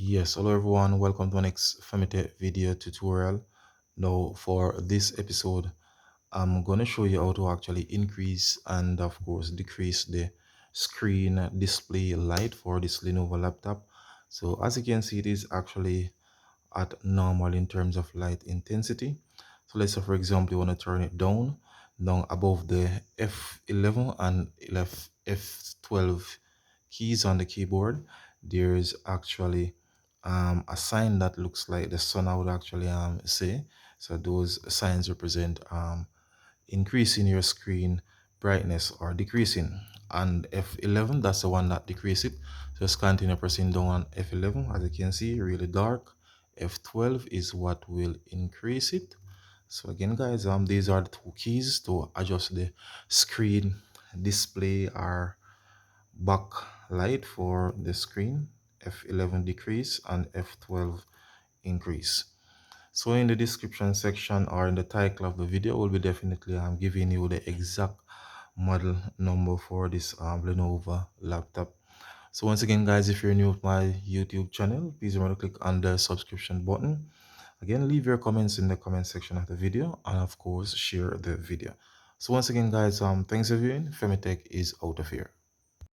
Yes, hello everyone, welcome to the next Femitech video tutorial. Now for this episode, I'm going to show you how to actually increase and of course decrease the screen display light for this Lenovo laptop. So as you can see, it is actually at normal in terms of light intensity. So let's say for example you want to turn it down above the F11 and F12 keys on the keyboard. There's actually a sign that looks like the sun, I would actually say. So those signs represent increasing your screen brightness or decreasing. And F11, that's the one that decreases it. Just continue pressing down on F11. As you can see, really dark. F12 is what will increase it. So again guys, these are the two keys to adjust the screen display or backlight for the screen. F11 decrease and F12 increase. So in the description section or in the title of the video, we'll be definitely giving you the exact model number for this Lenovo laptop. So once again guys, if you're new to my YouTube channel, please remember to click on the subscription button. Again, leave your comments in the comment section of the video and of course share the video. So once again guys, thanks for viewing. Femitech is out of here.